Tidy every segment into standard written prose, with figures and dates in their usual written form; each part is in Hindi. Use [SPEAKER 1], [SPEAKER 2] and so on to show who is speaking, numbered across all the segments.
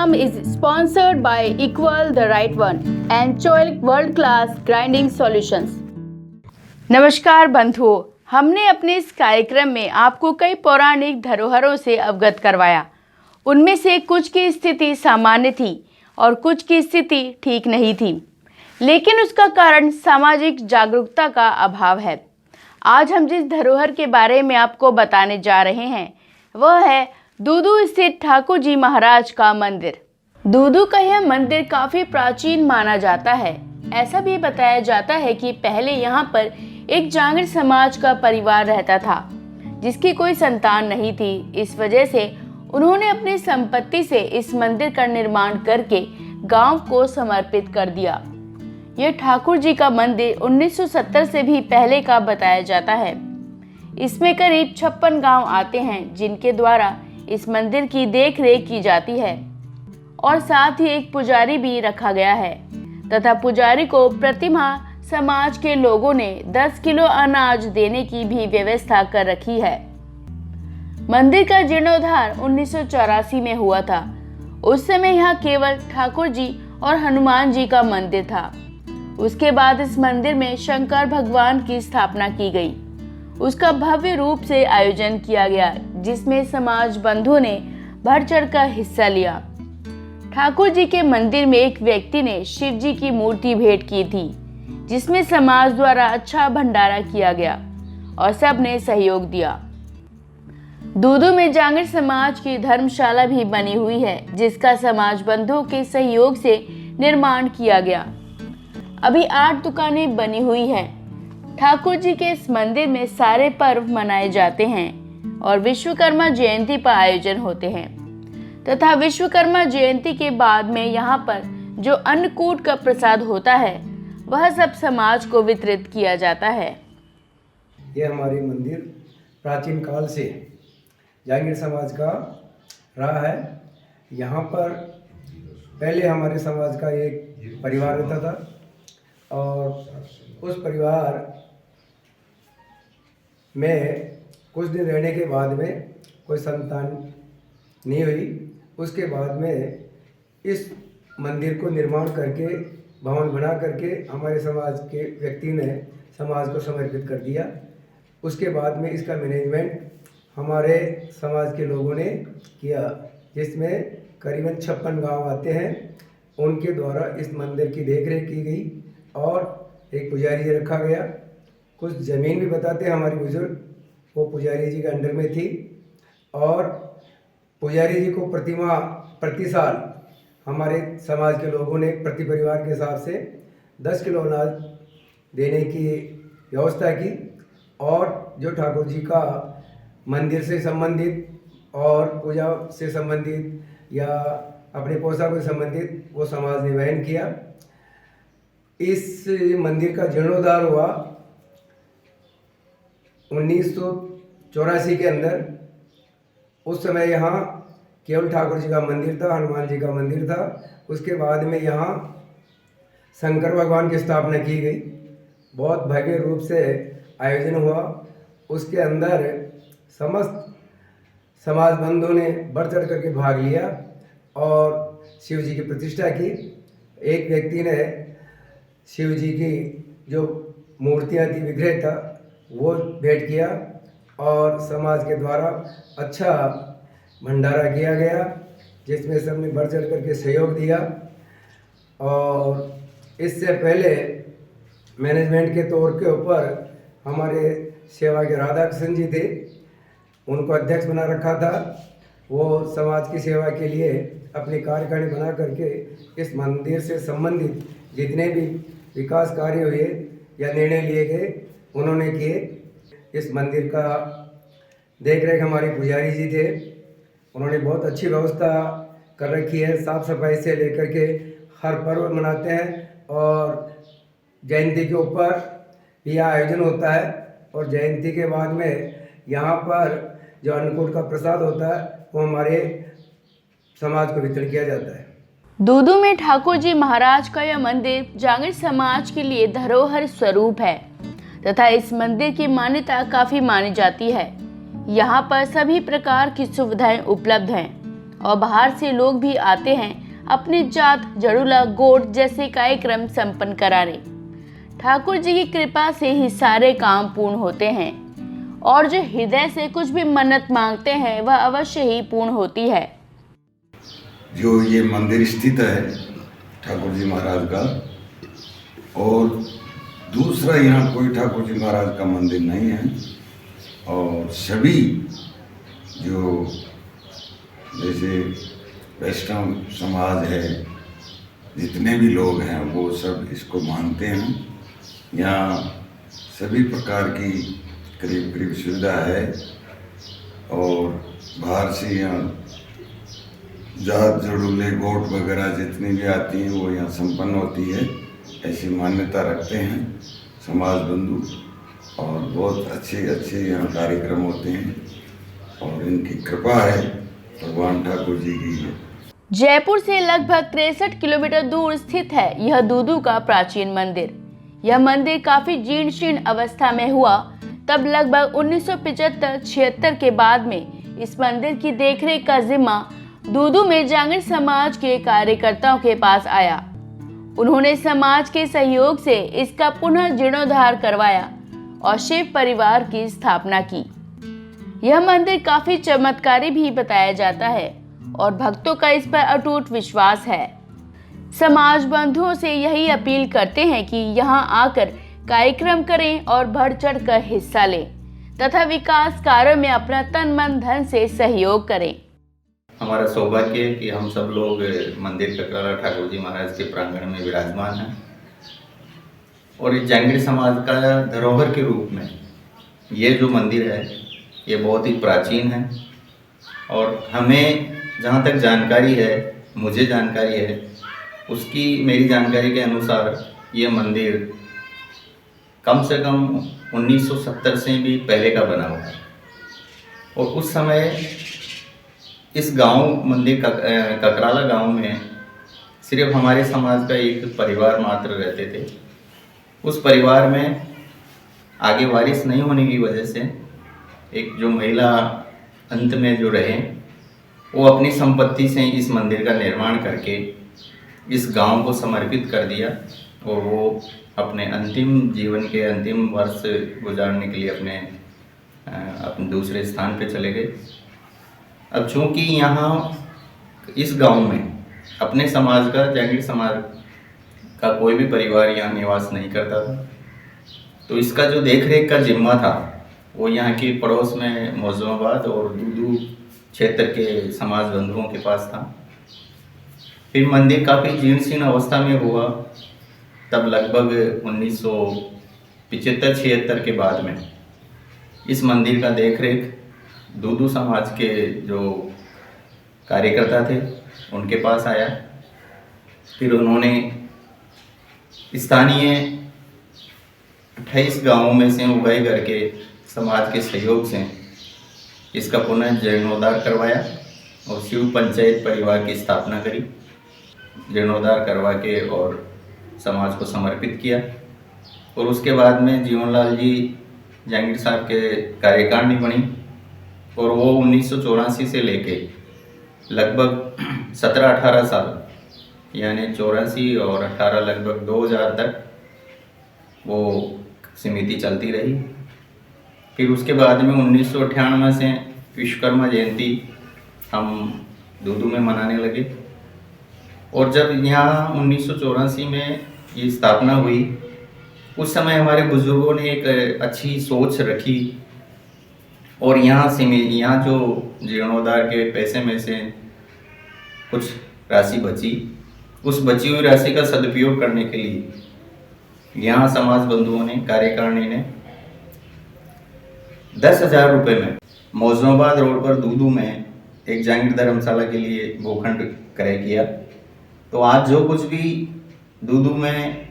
[SPEAKER 1] program is sponsored by Equal the Right One and Choice World Class Grinding Solutions. नमस्कार बंधुओं, हमने अपने इस कार्यक्रम में आपको कई पौराणिक धरोहरों से अवगत करवाया। उनमें से कुछ की स्थिति सामान्य थी और कुछ की स्थिति ठीक नहीं थी, लेकिन उसका कारण सामाजिक जागरूकता का अभाव है। आज हम जिस धरोहर के बारे में आपको बताने जा रहे हैं वह है दूदू स्थित ठाकुर जी महाराज का मंदिर। दूदू का यह मंदिर काफी प्राचीन माना जाता है। ऐसा भी बताया जाता है कि पहले यहाँ पर एक जांगड़ समाज का परिवार रहता था जिसकी कोई संतान नहीं थी। इस वजह से उन्होंने अपनी संपत्ति से इस मंदिर का निर्माण करके गांव को समर्पित कर दिया। यह ठाकुर जी का मंदिर 1970 से भी पहले का बताया जाता है। इसमें करीब 56 गांव आते हैं जिनके द्वारा इस मंदिर की देखरेख की जाती है और साथ ही एक पुजारी भी रखा गया है तथा पुजारी को प्रतिमाह समाज के लोगों ने 10 किलो अनाज देने की भी व्यवस्था कर रखी है। मंदिर का जीर्णोद्धार 1984 में हुआ था। उस समय यहाँ केवल ठाकुर जी और हनुमान जी का मंदिर था। उसके बाद इस मंदिर में शंकर भगवान की स्थापना की गई। उसका भव्य रूप से आयोजन किया गया जिसमें समाज बंधुओं ने बढ़ चढ़ कर हिस्सा लिया। ठाकुर जी के मंदिर में एक व्यक्ति ने शिव जी की मूर्ति भेंट की थी जिसमें समाज द्वारा अच्छा भंडारा किया गया और सब ने सहयोग दिया। दूदू में जांगड़ समाज की धर्मशाला भी बनी हुई है जिसका समाज बंधुओं के सहयोग से निर्माण किया गया। अभी 8 दुकानें बनी हुई हैं। ठाकुर जी के इस मंदिर में सारे पर्व मनाए जाते हैं और विश्वकर्मा जयंती पर आयोजन होते हैं तथा विश्वकर्मा जयंती के बाद में यहाँ पर जो अन्नकूट का प्रसाद होता है वह सब समाज को वितरित किया जाता है।
[SPEAKER 2] यह हमारे मंदिर प्राचीन काल से जांगड़ समाज का रहा है। यहाँ पर पहले हमारे समाज का एक परिवार रहता था और उस परिवार में कुछ दिन रहने के बाद में कोई संतान नहीं हुई। उसके बाद में इस मंदिर को निर्माण करके भवन बना करके हमारे समाज के व्यक्ति ने समाज को समर्पित कर दिया। उसके बाद में इसका मैनेजमेंट हमारे समाज के लोगों ने किया जिसमें करीबन 56 गांव आते हैं। उनके द्वारा इस मंदिर की देखरेख की गई और एक पुजारी रखा गया। कुछ ज़मीन भी बताते हैं हमारे बुजुर्ग, वो पुजारी जी के अंडर में थी और पुजारी जी को प्रति साल हमारे समाज के लोगों ने प्रति परिवार के हिसाब से 10 किलो अनाज देने की व्यवस्था की। और जो ठाकुर जी का मंदिर से संबंधित और पूजा से संबंधित या अपने पोशाक से संबंधित वो समाज ने वहन किया। इस मंदिर का जीर्णोद्धार हुआ 1984 के अंदर। उस समय यहाँ केवल ठाकुर जी का मंदिर था, हनुमान जी का मंदिर था। उसके बाद में यहाँ शंकर भगवान की स्थापना की गई। बहुत भव्य रूप से आयोजन हुआ। उसके अंदर समस्त समाज बंधुओं ने बढ़ चढ़ करके भाग लिया और शिव जी की प्रतिष्ठा की। एक व्यक्ति ने शिव जी की जो मूर्तियाँ थी, विग्रह था, वो भेंट किया और समाज के द्वारा अच्छा भंडारा किया गया जिसमें सबने बढ़ चढ़ करके सहयोग दिया। और इससे पहले मैनेजमेंट के तौर के ऊपर हमारे सेवा के राधा कृष्ण जी थे, उनको अध्यक्ष बना रखा था। वो समाज की सेवा के लिए अपनी कार्यकारिणी बना करके इस मंदिर से संबंधित जितने भी विकास कार्य हुए या निर्णय लिए गए उन्होंने किए। इस मंदिर का देखरेख हमारे पुजारी जी थे, उन्होंने बहुत अच्छी व्यवस्था कर रखी है। साफ़ सफाई से लेकर के हर पर्व मनाते हैं और जयंती के ऊपर भी आयोजन होता है और जयंती के बाद में यहाँ पर जो अन्नकूट का प्रसाद होता है वो हमारे समाज को वितरण किया जाता है।
[SPEAKER 1] दूदू में ठाकुर जी महाराज का यह मंदिर जांगड़ समाज के लिए धरोहर स्वरूप है तथा इस मंदिर की मान्यता काफी मानी जाती है। यहाँ पर सभी प्रकार की सुविधाएं उपलब्ध हैं और बाहर से लोग भी आते हैं अपनी जात, जड़ूला, गोट जैसे कार्यक्रम संपन्न कराने। ठाकुर जी की कृपा से ही सारे काम पूर्ण होते हैं और जो हृदय से कुछ भी मन्नत मांगते हैं वह अवश्य ही पूर्ण होती है।
[SPEAKER 3] जो ये मंदिर स्थित है ठाकुर जी महाराज का, और दूसरा यहाँ कोई ठाकुर जी महाराज का मंदिर नहीं है। और सभी जो जैसे वैष्णव समाज है, जितने भी लोग हैं वो सब इसको मानते हैं। यहाँ सभी प्रकार की करीब करीब सुविधा है और बाहर से यहाँ जात, जड़ूले, गोट वगैरह जितनी भी आती हैं वो यहाँ संपन्न होती है, ऐसी मान्यता रखते हैं समाज बंधु। और बहुत अच्छे अच्छे यहाँ कार्यक्रम होते हैं और इनकी कृपा है भगवान ठाकुर जी की।
[SPEAKER 1] जयपुर से लगभग 63 किलोमीटर दूर स्थित है यह दूदू का प्राचीन मंदिर। यह मंदिर काफी जीर्ण शीर्ण अवस्था में हुआ, तब लगभग 1975-76 के बाद में इस मंदिर की देखरेख का जिम्मा दूदू में जांगीर समाज के कार्यकर्ताओं के पास आया। उन्होंने समाज के सहयोग से इसका पुनः जीर्णोद्धार करवाया और शिव परिवार की स्थापना की। यह मंदिर काफी चमत्कारी भी बताया जाता है और भक्तों का इस पर अटूट विश्वास है। समाज बंधुओं से यही अपील करते हैं कि यहाँ आकर कार्यक्रम करें और बढ़ चढ़ कर हिस्सा लें तथा विकास कार्यों में अपना तन मन धन से सहयोग करें।
[SPEAKER 4] हमारा सौभाग्य है कि हम सब लोग मंदिर ककराला ठाकुर जी महाराज के प्रांगण में विराजमान हैं और इस जांगीर समाज का धरोहर के रूप में ये जो मंदिर है ये बहुत ही प्राचीन है। और हमें जहाँ तक जानकारी है, मुझे जानकारी है, उसकी मेरी जानकारी के अनुसार ये मंदिर कम से कम 1970 से भी पहले का बना हुआ है। और उस समय इस गांव मंदिर ककराला गांव में सिर्फ हमारे समाज का एक परिवार मात्र रहते थे। उस परिवार में आगे वारिस नहीं होने की वजह से एक जो महिला अंत में जो रहे, वो अपनी संपत्ति से इस मंदिर का निर्माण करके इस गांव को समर्पित कर दिया और वो अपने अंतिम जीवन के अंतिम वर्ष गुजारने के लिए अपने दूसरे स्थान पे चले गए। अब चूँकि यहाँ इस गांव में अपने समाज का, जांगीर समाज का कोई भी परिवार यहाँ निवास नहीं करता था, तो इसका जो देखरेख का जिम्मा था वो यहाँ के पड़ोस में मौजूदाबाद और दूदू क्षेत्र के समाज बंधुओं के पास था। फिर मंदिर काफ़ी जीर्ण शीर्ण अवस्था में हुआ, तब लगभग 1975-76 के बाद में इस मंदिर का देखरेख दूदू समाज के जो कार्यकर्ता थे उनके पास आया। फिर उन्होंने स्थानीय 28 गांवों में से उगाई करके समाज के सहयोग से इसका पुनः जीर्णोद्धार करवाया और शिव पंचायत परिवार की स्थापना करी। जीर्णोद्धार करवा के और समाज को समर्पित किया। और उसके बाद में जीवनलाल जी जांगीर साहब के कार्यकारिणी बनी और वो 1984 से लेके लगभग 17-18 साल यानी 84 और 18 लगभग 2000 तक वो समिति चलती रही। फिर उसके बाद में 1998 से विश्वकर्मा जयंती हम दूदू में मनाने लगे। और जब यहाँ 1984 में ये स्थापना हुई, उस समय हमारे बुजुर्गों ने एक अच्छी सोच रखी और यहाँ जो जीर्णोद्धार के पैसे में से कुछ राशि बची, उस बची हुई राशि का सदुपयोग करने के लिए यहाँ समाज बंधुओं ने, कार्यकारिणी ने 10,000 रुपये में मौजूदाबाद रोड पर दूदू में एक जांगीर धर्मशाला के लिए भूखंड क्रय किया। तो आज जो कुछ भी दूदू में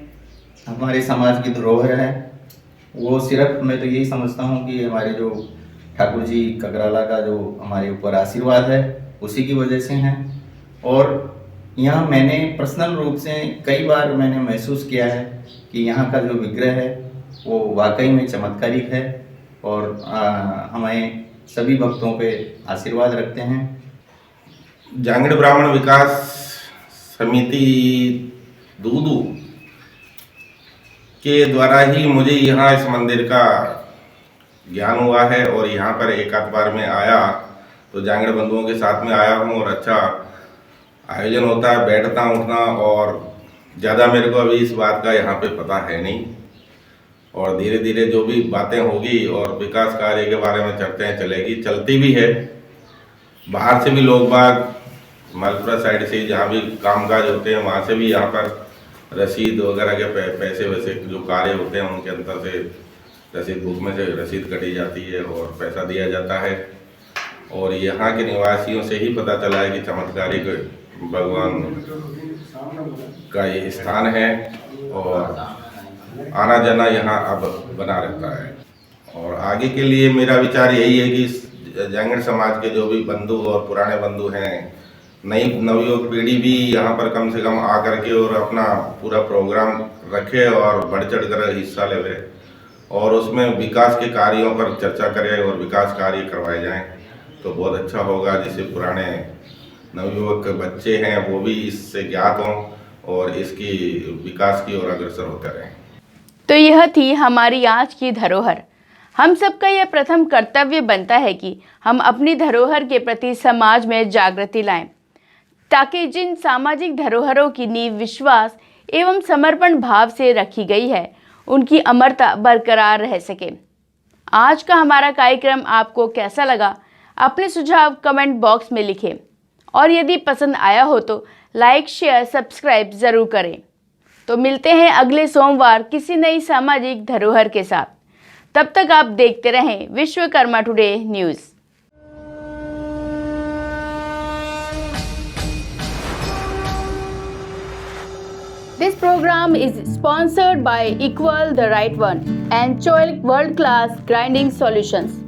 [SPEAKER 4] हमारे समाज की धरोहर है, वो सिर्फ मैं तो यही समझता हूँ कि हमारे जो ठाकुर जी ककराला का जो हमारे ऊपर आशीर्वाद है उसी की वजह से हैं। और यहाँ मैंने पर्सनल रूप से कई बार मैंने महसूस किया है कि यहाँ का जो विग्रह है वो वाकई में चमत्कारिक है और हमें सभी भक्तों पे आशीर्वाद रखते हैं।
[SPEAKER 5] जांगड़ ब्राह्मण विकास समिति दूदू के द्वारा ही मुझे यहाँ इस मंदिर का ज्ञान हुआ है और यहाँ पर एक आध बार में आया तो जांगड़ बंधुओं के साथ में आया हूँ और अच्छा आयोजन होता है, बैठना उठना, और ज़्यादा मेरे को अभी इस बात का यहाँ पे पता है नहीं। और धीरे धीरे जो भी बातें होगी और विकास कार्य के बारे में चर्चाएं चलेगी, चलती भी है। बाहर से भी लोग बाग मालपुरा साइड से जहाँ भी कामकाज होते हैं वहाँ से भी यहाँ पर रसीद वगैरह के पैसे वैसे जो कार्य होते हैं उनके अंदर से रसीद बुक में से रसीद कटी जाती है और पैसा दिया जाता है। और यहाँ के निवासियों से ही पता चला है कि चमत्कारिक भगवान का ये स्थान है और आना जाना यहाँ अब बना रहता है। और आगे के लिए मेरा विचार यही है कि जांगड़ समाज के जो भी बंधु और पुराने बंधु हैं, नई नवयुवक पीढ़ी भी यहाँ पर कम से कम आकर के और अपना पूरा प्रोग्राम रखे और बढ़ चढ़ कर हिस्सा ले और उसमें विकास के कार्यों पर चर्चा करें और विकास कार्य करवाए जाएं तो बहुत अच्छा होगा, जिससे पुराने नवयुवक बच्चे हैं वो भी इससे ज्ञात हों और इसकी विकास की ओर अग्रसर होते रहें।
[SPEAKER 1] तो यह थी हमारी आज की धरोहर। हम सबका यह प्रथम कर्तव्य बनता है कि हम अपनी धरोहर के प्रति समाज में जागृति लाएं, ताकि जिन सामाजिक धरोहरों की नींव विश्वास एवं समर्पण भाव से रखी गई है उनकी अमरता बरकरार रह सके। आज का हमारा कार्यक्रम आपको कैसा लगा, अपने सुझाव कमेंट बॉक्स में लिखें और यदि पसंद आया हो तो लाइक शेयर सब्सक्राइब ज़रूर करें। तो मिलते हैं अगले सोमवार किसी नई सामाजिक धरोहर के साथ। तब तक आप देखते रहें Vishwakarma today news. This program is sponsored by Equal the Right One and Choilik World Class Grinding Solutions.